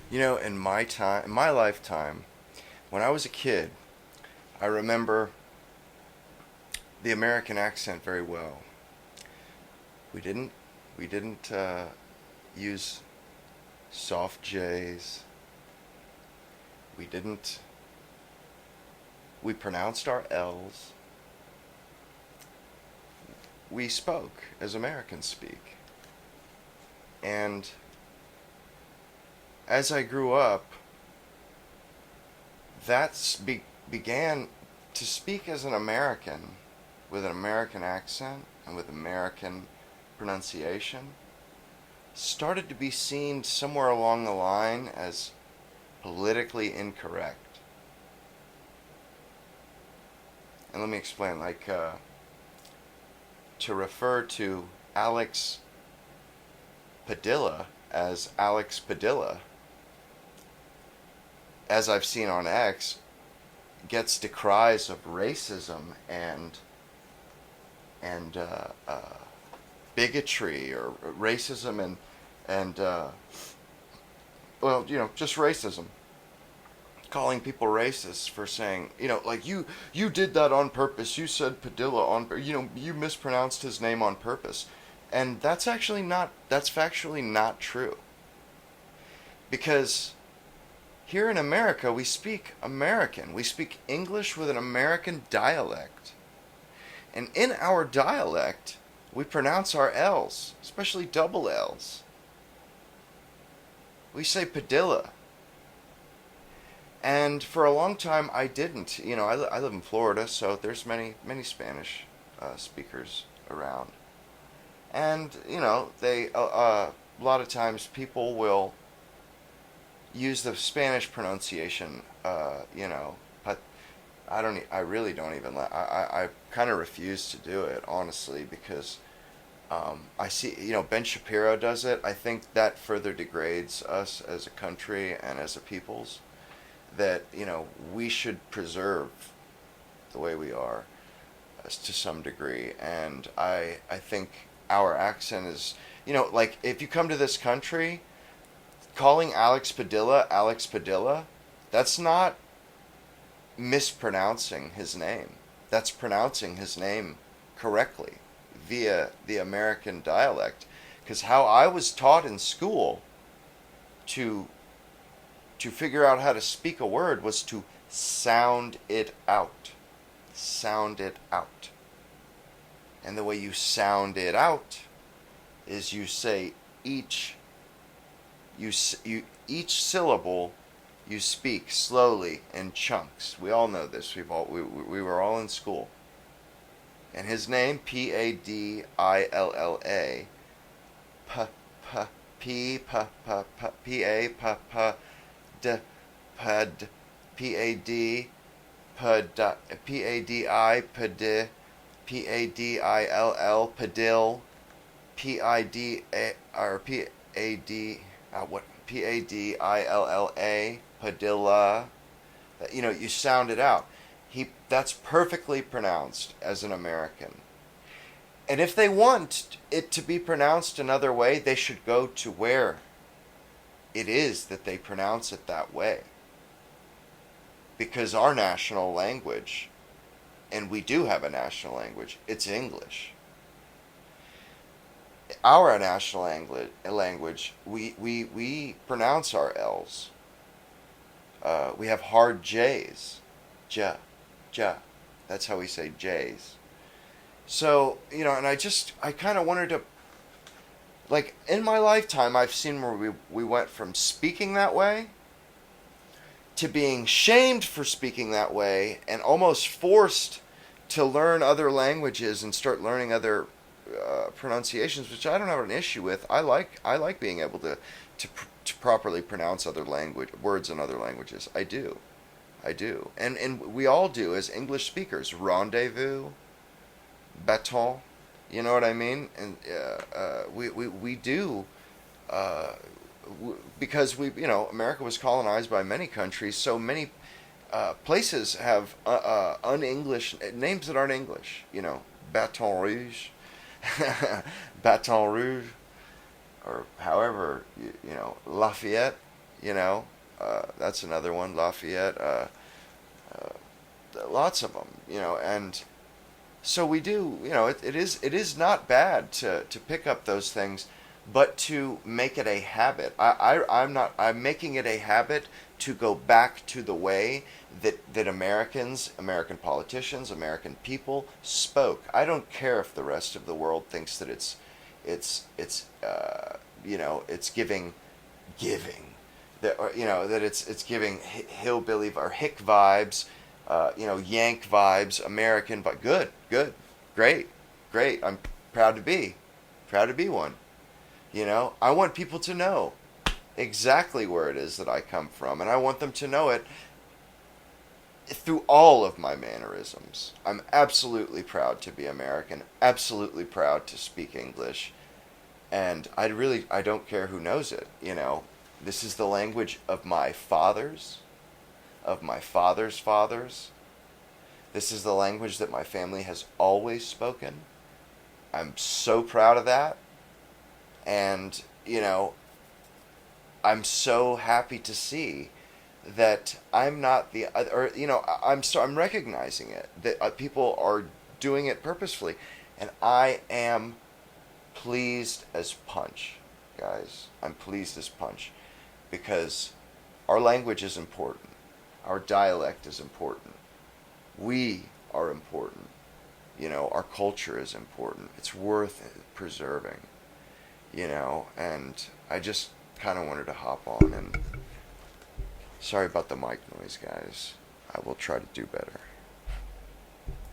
You know, in my lifetime, when I was a kid, I remember the American accent very well. We didn't we didn't use soft J's. We didn't we pronounced our L's. We spoke as Americans speak. And as I grew up, began to speak as an American with an American accent and with American pronunciation started to be seen somewhere along the line as politically incorrect. And let me explain, to refer to Alex Padilla as Alex Padilla, as I've seen on X, gets decries of racism and bigotry or racism and well, just racism, calling people racist for saying, like you did that on purpose. You said Padilla you mispronounced his name on purpose, and that's factually not true, because here in America we speak American. We speak English with an American dialect. And in our dialect, we pronounce our L's, especially double L's. We say Padilla. And for a long time, I didn't. I live in Florida, so there's many Spanish speakers around. And, a lot of times people will use the Spanish pronunciation, but I really don't even, I kind of refuse to do it, honestly, because I see, Ben Shapiro does it. I think that further degrades us as a country and as a peoples, that, we should preserve the way we are to some degree. And I think our accent is, like, if you come to this country, calling Alex Padilla, that's not mispronouncing his name. That's pronouncing his name correctly via the American dialect. Because how I was taught in school to figure out how to speak a word was to sound it out. Sound it out. And the way you sound it out is you say each syllable you speak slowly in chunks. We all know this. We were all in school. And his name, Padilla, p p p p p p a p p d pad pad pad padi pad padill padil pid or pad what Padilla Padilla. You sound it out. That's perfectly pronounced as an American. And if they want it to be pronounced another way, they should go to where it is that they pronounce it that way. Because our national language, and we do have a national language, it's English. Our national language, we pronounce our L's. We have hard J's. Ja, ja. That's how we say J's. So, and I kind of wanted to, like, in my lifetime, I've seen where we went from speaking that way to being shamed for speaking that way and almost forced to learn other languages and start learning other pronunciations, which I don't have an issue with. I like being able to properly pronounce other language words in other languages. I do, and we all do as English speakers. Rendezvous, bâton, you know what I mean? And we do. Because America was colonized by many countries, so many places have un-English names that aren't English. Baton Rouge, Baton Rouge, or however, Lafayette. you know, that's another one. Lafayette, lots of them, you know, and so we do, you know, it is not bad to pick up those things, but to make it a habit. I'm making it a habit to go back to the way that Americans, American politicians, American people spoke. I don't care if the rest of the world thinks that it's you know, it's giving that, or, you know, that it's giving hillbilly or hick vibes, you know, Yank vibes, American, but good, great, great. I'm proud to be one. You know, I want people to know exactly where it is that I come from, and I want them to know it through all of my mannerisms. I'm absolutely proud to be American, absolutely proud to speak English, and I don't care who knows it, you know. This is the language of my fathers, of my father's fathers. This is the language that my family has always spoken. I'm so proud of that. And, you know, I'm so happy to see that I'm not the, or, you know, I'm recognizing it, that people are doing it purposefully. And I am pleased as punch, guys. I'm pleased as punch because our language is important. Our dialect is important. We are important. You know, our culture is important. It's worth preserving, you know, and I just kind of wanted to hop on and sorry about the mic noise, guys. I will try to do better.